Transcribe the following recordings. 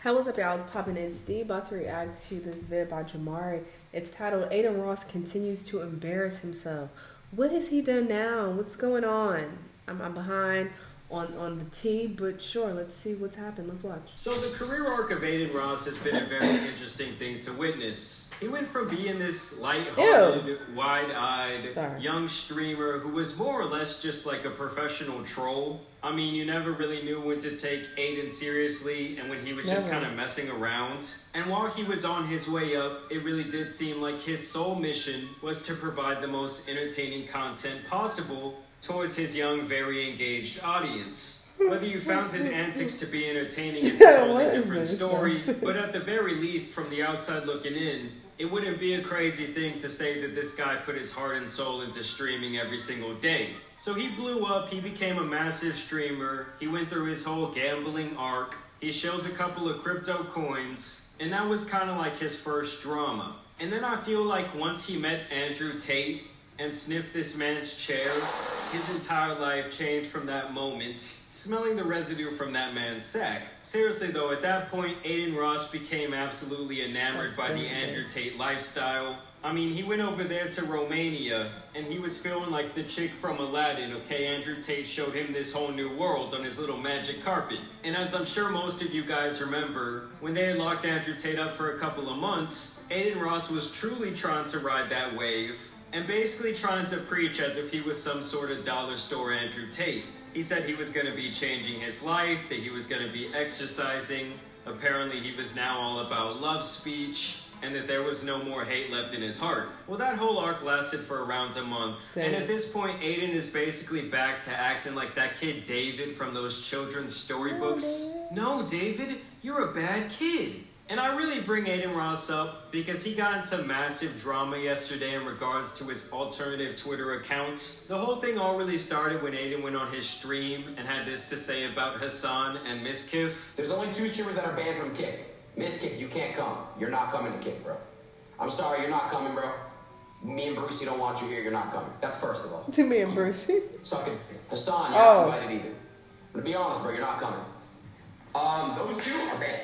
Hey, what's up, y'all? It's Poppin' It's D, about to react to this vid by Jamari. It's titled Adin Ross Continues to Embarrass Himself. What has he done now? What's going on? I'm behind on the tea, but sure, let's see what's happened. Let's watch. So the career arc of Adin Ross has been a very interesting thing to witness. He went from being this lighthearted, wide-eyed, young streamer who was more or less just like a professional troll. I mean, you never really knew when to take Adin seriously and when he was just kind of messing around. And while he was on his way up, it really did seem like his sole mission was to provide the most entertaining content possible towards his young, very engaged audience. Whether you found his antics to be entertaining is a totally different story, but at the very least, from the outside looking in, it wouldn't be a crazy thing to say that this guy put his heart and soul into streaming every single day. So he blew up, he became a massive streamer, he went through his whole gambling arc, he showed a couple of crypto coins, and that was kind of like his first drama. And then I feel like once he met Andrew Tate and sniffed this man's chair, his entire life changed from that moment, smelling the residue from that man's sack. Seriously though, at that point, Adin Ross became absolutely enamored by the Andrew Tate lifestyle. I mean, he went over there to Romania, and he was feeling like the chick from Aladdin, okay? Andrew Tate showed him this whole new world on his little magic carpet. And as I'm sure most of you guys remember, when they had locked Andrew Tate up for a couple of months, Adin Ross was truly trying to ride that wave, and basically trying to preach as if he was some sort of dollar store Andrew Tate. He said he was going to be changing his life, that he was going to be exercising. Apparently he was now all about love speech, and that there was no more hate left in his heart. Well, that whole arc lasted for around a month. And at this point, Adin is basically back to acting like that kid David from those children's storybooks. No, David, you're a bad kid. And I really bring Adin Ross up because he got in some massive drama yesterday in regards to his alternative Twitter account. The whole thing all really started when Adin went on his stream and had this to say about Hassan and Miskif. There's only 2 streamers that are banned from Kick. Miskif, you can't come. You're not coming to Kick, bro. I'm sorry, you're not coming, bro. Me and Brucey don't want you here, you're not coming. That's first of all. To me and Brucey. Suck it. Hassan, you're not invited either. But to be honest, bro, you're not coming. Those 2 are banned.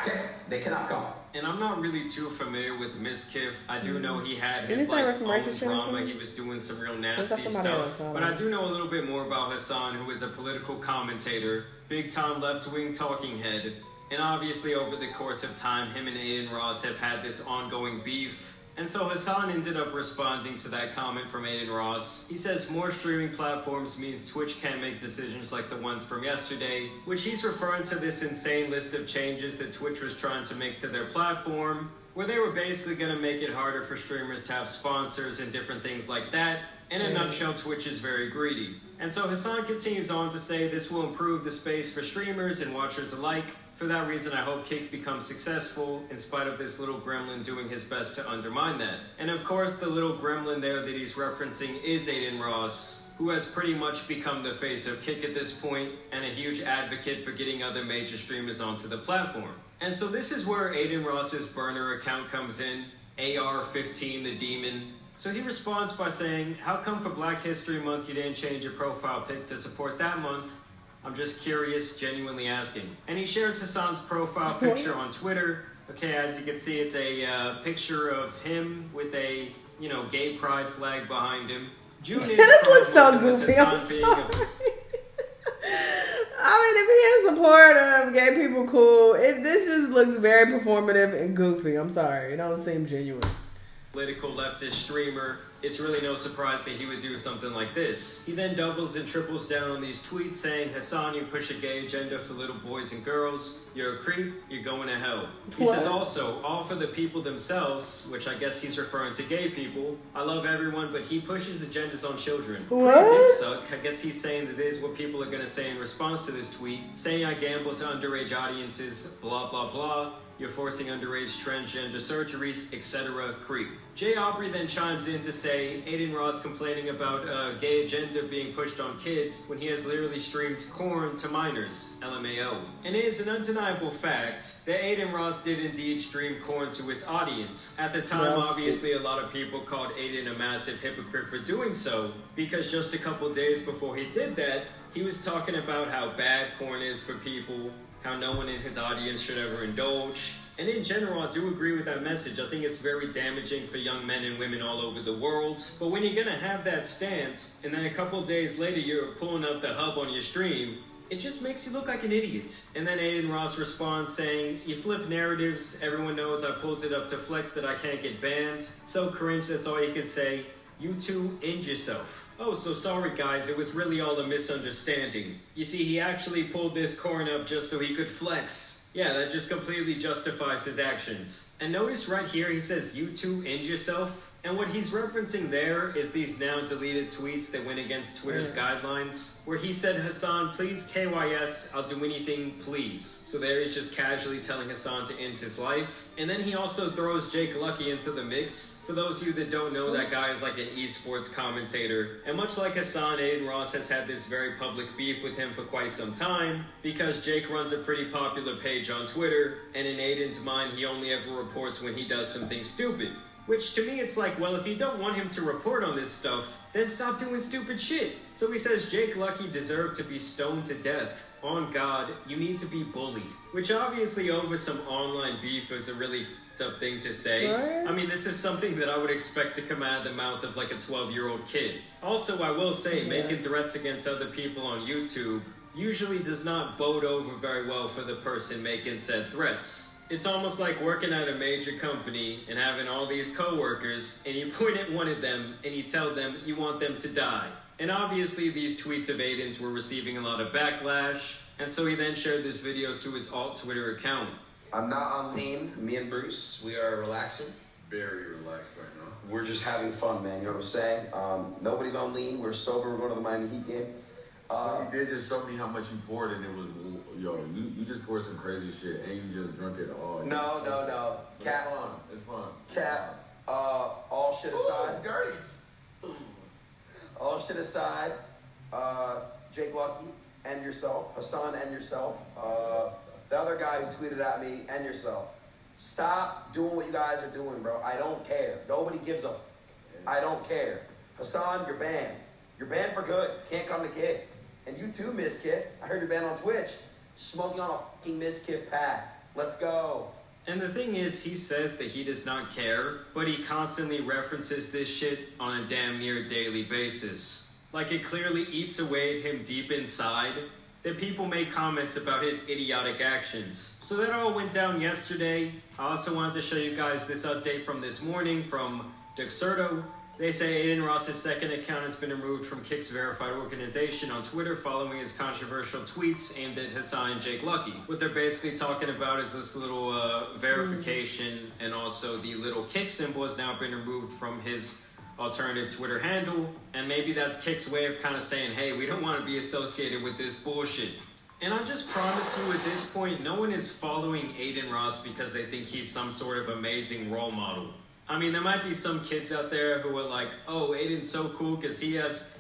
Okay, they cannot come. And I'm not really too familiar with Miskif. I do know he had his own drama. He was doing some real nasty stuff. But I do know a little bit more about Hassan, who is a political commentator, big-time left-wing talking head. And obviously over the course of time, him and Adin Ross have had this ongoing beef. And so Hassan ended up responding to that comment from Adin Ross. He says more streaming platforms means Twitch can't make decisions like the ones from yesterday, which he's referring to this insane list of changes that Twitch was trying to make to their platform, where they were basically going to make it harder for streamers to have sponsors and different things like that. In a nutshell, Twitch is very greedy. And so Hassan continues on to say this will improve the space for streamers and watchers alike. For that reason, I hope Kick becomes successful in spite of this little gremlin doing his best to undermine that. And of course, the little gremlin there that he's referencing is Adin Ross, who has pretty much become the face of Kick at this point and a huge advocate for getting other major streamers onto the platform. And so this is where Adin Ross's burner account comes in, AR-15 the Demon. So he responds by saying, how come for Black History Month you didn't change your profile pic to support that month? I'm just curious, genuinely asking. And he shares Hassan's profile picture on Twitter. Okay, as you can see, it's a picture of him with a, gay pride flag behind him. June is this looks so goofy, I'm sorry. I mean, if he is supportive, gay people cool. This just looks very performative and goofy. I'm sorry, it don't seem genuine. Political leftist streamer, it's really no surprise that he would do something like this. He then doubles and triples down on these tweets saying, Hassan, you push a gay agenda for little boys and girls. You're a creep. You're going to hell. He says also, all for the people themselves, which I guess he's referring to gay people. I love everyone, but he pushes agendas on children. Pretty suck. I guess he's saying that is what people are going to say in response to this tweet, saying I gamble to underage audiences, blah, blah, blah. You're forcing underage transgender surgeries, etc. creep. Jay Aubrey then chimes in to say, Adin Ross complaining about gay agenda being pushed on kids when he has literally streamed corn to minors, LMAO. And it is an undeniable fact that Adin Ross did indeed stream corn to his audience. At the time, obviously, a lot of people called Adin a massive hypocrite for doing so, because just a couple days before he did that, he was talking about how bad corn is for people, how no one in his audience should ever indulge. And in general, I do agree with that message. I think it's very damaging for young men and women all over the world. But when you're gonna have that stance, and then a couple days later you're pulling up the hub on your stream, it just makes you look like an idiot. And then Adin Ross responds saying, "You flip narratives, everyone knows I pulled it up to flex that I can't get banned. So cringe, that's all you can say. You two, end yourself." Oh, so sorry guys, it was really all a misunderstanding. You see, he actually pulled this corn up just so he could flex. Yeah, that just completely justifies his actions. And notice right here, he says, "You two, end yourself." And what he's referencing there is these now deleted tweets that went against Twitter's guidelines, where he said, "Hassan, please KYS, I'll do anything, please." So there he's just casually telling Hassan to end his life. And then he also throws Jake Lucky into the mix. For those of you that don't know, that guy is like an esports commentator. And much like Hassan, Adin Ross has had this very public beef with him for quite some time, because Jake runs a pretty popular page on Twitter, and in Adin's mind, he only ever reports when he does something stupid. Which to me, it's like, well, if you don't want him to report on this stuff, then stop doing stupid shit. So he says Jake Lucky deserved to be stoned to death. On God, you need to be bullied. Which obviously over some online beef is a really tough thing to say. What? I mean, this is something that I would expect to come out of the mouth of like a 12-year-old kid. Also, I will say, making threats against other people on YouTube usually does not bode over very well for the person making said threats. It's almost like working at a major company and having all these coworkers, and you point at one of them and you tell them you want them to die. And obviously these tweets of Adin's were receiving a lot of backlash, and so he then shared this video to his alt Twitter account. I'm not on lean. Me and Bruce, we are relaxing. Very relaxed right now. We're just having fun, man. You know what I'm saying? Nobody's on lean. We're sober. We're going to the Miami Heat game. You did just show me how much you poured, and it was, you just poured some crazy shit, and you just drunk it all. No. Cat. It's fun. Cat. All shit aside. Ooh, dirty. All shit aside. Jake Lucky, and yourself. Hassan, and yourself. The other guy who tweeted at me, and yourself. Stop doing what you guys are doing, bro. I don't care. Nobody gives a. I don't care. Hassan, you're banned. You're banned for good. Can't come to kick. And you too, Miss Kid. I heard you're banned on Twitch. Smoking on a fucking Miss Kid pack. Let's go. And the thing is, he says that he does not care, but he constantly references this shit on a damn near daily basis. Like it clearly eats away at him deep inside that people make comments about his idiotic actions. So that all went down yesterday. I also wanted to show you guys this update from this morning from Duxerto. They say Adin Ross's second account has been removed from Kick's verified organization on Twitter following his controversial tweets aimed at Hassan and Jake Lucky. What they're basically talking about is this little verification, and also the little Kick symbol has now been removed from his alternative Twitter handle, and maybe that's Kick's way of kind of saying, hey, we don't want to be associated with this bullshit. And I just promise you at this point, no one is following Adin Ross because they think he's some sort of amazing role model. I mean, there might be some kids out there who are like, oh, Adin's so cool because he has,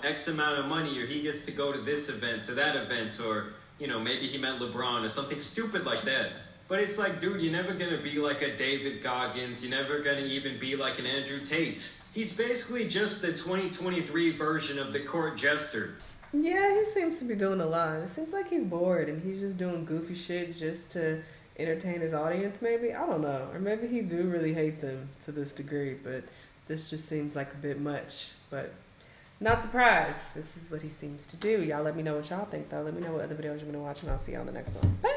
X amount of money, or he gets to go to this event, to that event, or, maybe he met LeBron or something stupid like that. But it's like, dude, you're never going to be like a David Goggins. You're never going to even be like an Andrew Tate. He's basically just the 2023 version of the court jester. Yeah, he seems to be doing a lot. It seems like he's bored and he's just doing goofy shit just to entertain his audience, maybe. I don't know. Or maybe he do really hate them to this degree, but this just seems like a bit much. But not surprised. This is what he seems to do. Y'all let me know what y'all think, though. Let me know what other videos you're going to watch, and I'll see y'all on the next one. Bye!